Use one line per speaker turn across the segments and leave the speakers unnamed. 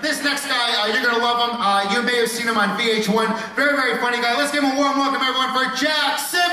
This next guy, you're gonna love him. You may have seen him on VH1. Very, very funny guy. Let's give him a warm welcome, everyone, for Jack Simmons!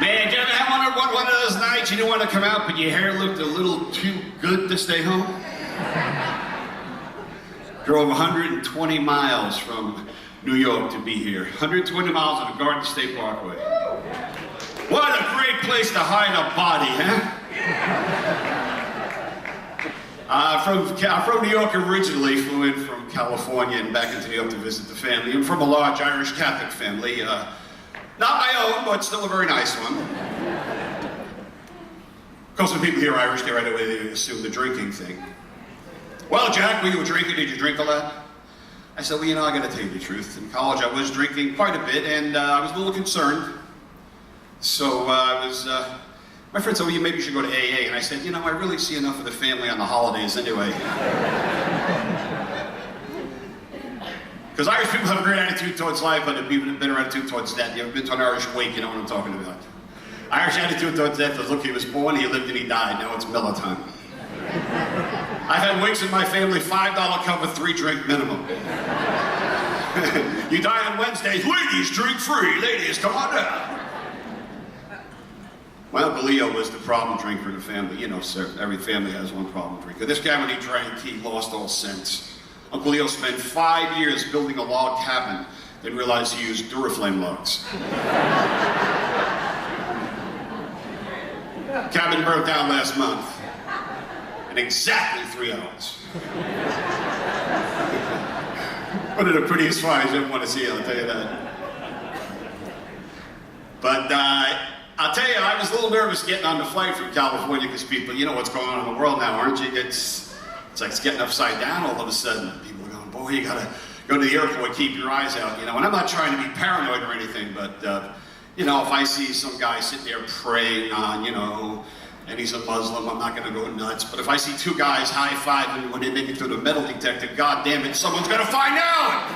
Man, you ever have one of those nights you didn't want to come out, but your hair looked a little too good to stay home? Drove 120 miles from New York to be here. 120 miles on the Garden State Parkway. What a great place to hide a body, huh? I'm from New York originally, flew in from California and back into New York to visit the family. I'm from a large Irish Catholic family. Not my own, but still a very nice one. Of course, when people hear Irish, they right away they assume the drinking thing. Well, Jack, when you were drinking, did you drink a lot? I said, well, I gotta tell you the truth. In college, I was drinking quite a bit, and I was a little concerned. So my friend said, well, maybe you should go to AA. And I said, I really see enough of the family on the holidays anyway. Because Irish people have a great attitude towards life, but an even better attitude towards death. You ever been to an Irish wake, you know what I'm talking about. Irish attitude towards death is, look, he was born, he lived, and he died. Now it's Miller time. I've had wakes in my family, $5 cover, 3-drink minimum. You die on Wednesdays, ladies drink free. Ladies, come on down. My Uncle Leo was the problem drinker in the family. Sir, every family has one problem drinker. This guy, when he drank, he lost all sense. Uncle Leo spent 5 years building a log cabin, then realized he used Duraflame logs. Cabin burnt down last month in exactly 3 hours. One of the prettiest fires you ever want to see, I'll tell you that. But I'll tell you, I was a little nervous getting on the flight from California because people, you know what's going on in the world now, aren't you? It's like it's getting upside down all of a sudden. People are going, boy, you gotta go to the airport, keep your eyes out, And I'm not trying to be paranoid or anything, but, if I see some guy sitting there praying on, and he's a Muslim, I'm not gonna go nuts. But if I see 2 guys high-fiving when they make it through the metal detector, God damn it, someone's gonna find out!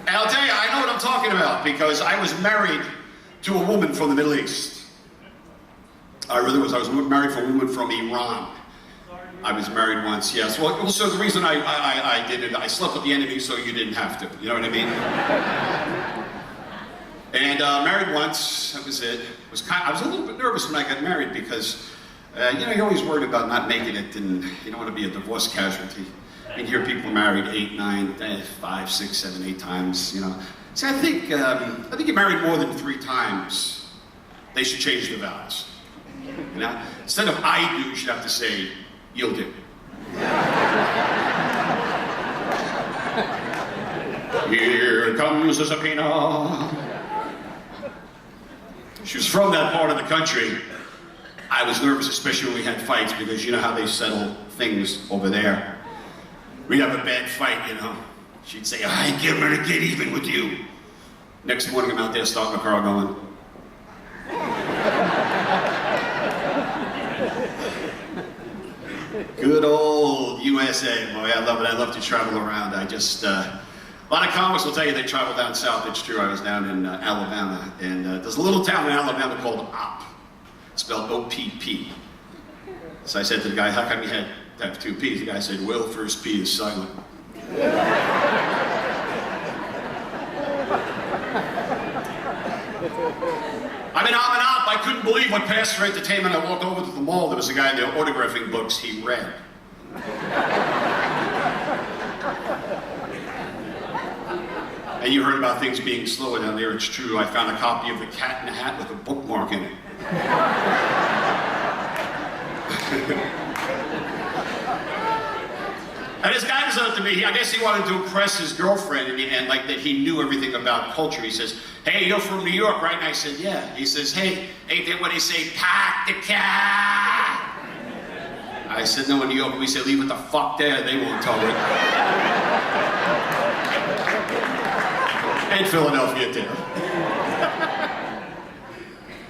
And I'll tell you, I know what I'm talking about, because I was married to a woman from the Middle East. I really was. I was married to a woman from Iran. I was married once, yes. Well, so the reason I did it, I slept with the enemy so you didn't have to. You know what I mean? And married once, that was it. I was a little bit nervous when I got married because, you're always worried about not making it and you don't want to be a divorce casualty. You hear people married 8, 9, 5, 6, 7, 8 times, See, I think you're married more than 3 times. They should change the vows. Instead of I do, you should have to say, you'll do. Here comes a subpoena. She was from that part of the country. I was nervous, especially when we had fights, because you know how they settle things over there. We'd have a bad fight, She'd say, I came here to get even with you. Next morning, I'm out there starting the car going. Good old USA, boy, I love it. I love to travel around. A lot of comics will tell you they travel down south. It's true, I was down in Alabama, and there's a little town in Alabama called Opp. spelled O-P-P. So I said to the guy, how come you had to have two P's? The guy said, well, first P is silent. I mean, I'm an op. I couldn't believe what passed for entertainment. I walked over to the mall. There was a guy in there autographing books. He read. And you heard about things being slower down there. It's true. I found a copy of The Cat in the Hat with a bookmark in it. And this guy comes up to me. I guess he wanted to impress his girlfriend in the end, like that he knew everything about culture. He says, hey, you're from New York, right? And I said, yeah. He says, hey, ain't that what they say, park the car? I said, no, in New York, we say, leave it the fuck there. They won't tow it. And Philadelphia, too.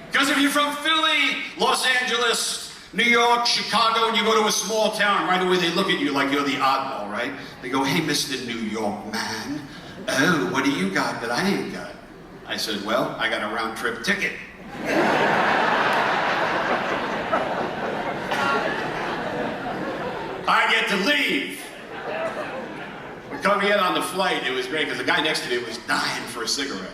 Because if you're from Philly, Los Angeles, New York, Chicago, and you go to a small town, right away they look at you like you're the oddball, right? They go, hey, Mr. New York man, oh, what do you got that I ain't got? I said, well, I got a round-trip ticket. I get to leave. We're coming in on the flight. It was great because the guy next to me was dying for a cigarette.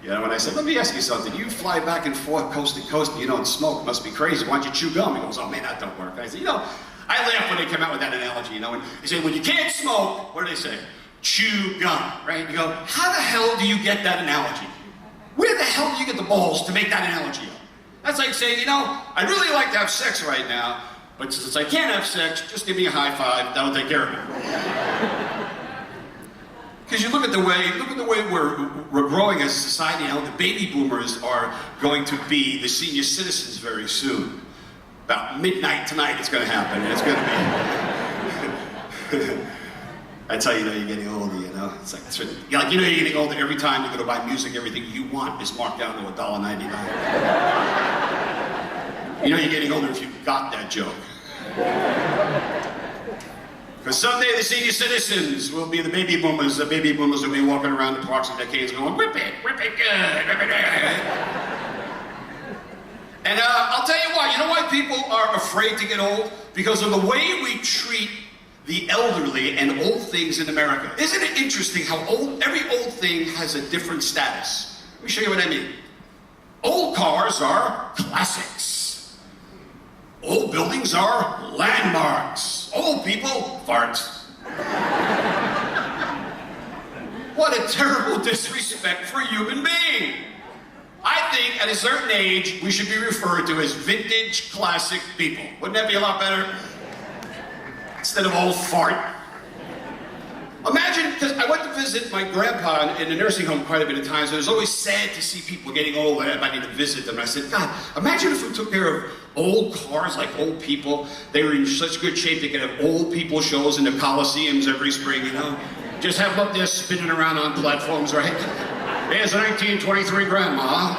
You know, and I said, let me ask you something. You fly back and forth coast to coast and you don't smoke. It must be crazy. Why don't you chew gum? He goes, oh man, that don't work. I said, you know, I laughed when they came out with that analogy, you know, and they say, when you can't smoke, what do they say? Chew gum, right? You go, how the hell do you get that analogy? Where the hell do you get the balls to make that analogy up? That's like saying, you know, I'd really like to have sex right now, but since I can't have sex, just give me a high five. That'll take care of it. Because you look at the way we're growing as a society now. The baby boomers are going to be the senior citizens very soon. About midnight tonight, it's going to happen. It's going to be. That's how you know you're getting older. You know, it's like you're getting older every time you go to buy music. Everything you want is marked down to $1.99. You know you're getting older if you got that joke. Because someday the senior citizens will be the baby boomers. The baby boomers will be walking around the parks and decades going, whip it good, whip it good. And I'll tell you why. You know why people are afraid to get old? Because of the way we treat the elderly and old things in America. Isn't it interesting how every old thing has a different status? Let me show you what I mean. Old cars are classics. Old buildings are landmarks. Old people, farts. What a terrible disrespect for a human being. I think at a certain age, we should be referred to as vintage classic people. Wouldn't that be a lot better? Instead of old fart. Imagine, because I went to visit my grandpa in a nursing home quite a bit of times, and it was always sad to see people getting old and I need to visit them. And I said, God, imagine if we took care of old cars like old people. They were in such good shape they could have old people shows in the Coliseums every spring, you know? Just have them up there spinning around on platforms, right? Here's a 1923 grandma.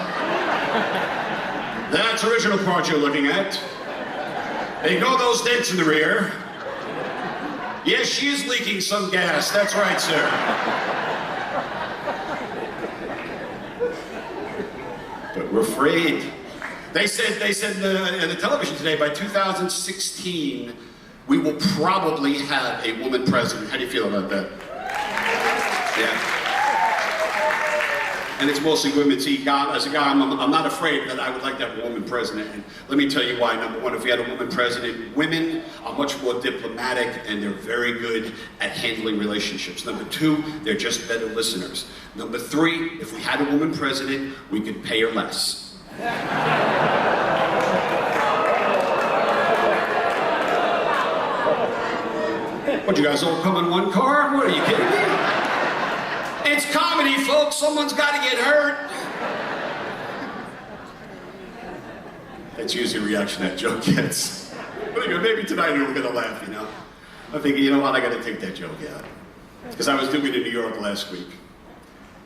That's original part you're looking at. Ignore those dents in the rear. Yes, she is leaking some gas. That's right, sir. But we're afraid. They said in the television today, by 2016, we will probably have a woman president. How do you feel about that? Yeah. And it's mostly women. See, as a guy, I'm not afraid that I would like to have a woman president. And let me tell you why. Number one, if we had a woman president, women are much more diplomatic and they're very good at handling relationships. Number two, they're just better listeners. Number three, if we had a woman president, we could pay her less. What, you guys all come in one car? What, are you kidding me? It's comedy, folks. Someone's got to get hurt. That's usually the reaction that joke gets. But maybe tonight we're going to laugh, you know. I'm thinking, you know what, I got to take that joke out. Because I was doing it in New York last week.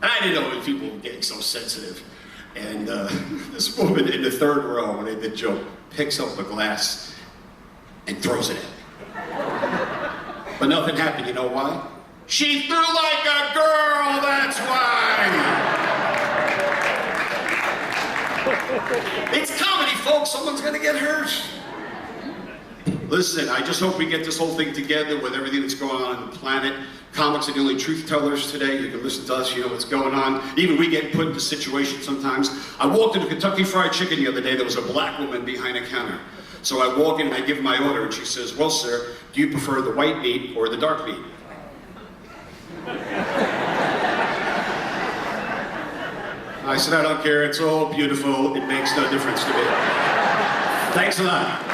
And I didn't know that people were getting so sensitive. And this woman in the third row, when I did the joke, picks up a glass and throws it at me. But nothing happened, you know why? She threw like a girl, that's why! It's comedy, folks. Someone's gonna get hurt. Listen, I just hope we get this whole thing together with everything that's going on in the planet. Comics are the only truth tellers today. You can listen to us, you know what's going on. Even we get put into situations sometimes. I walked into Kentucky Fried Chicken the other day. There was a black woman behind a counter. So I walk in and I give my order, and she says, "Well, sir, do you prefer the white meat or the dark meat?" I said, "I don't care. It's all beautiful. It makes no difference to me." Thanks a lot.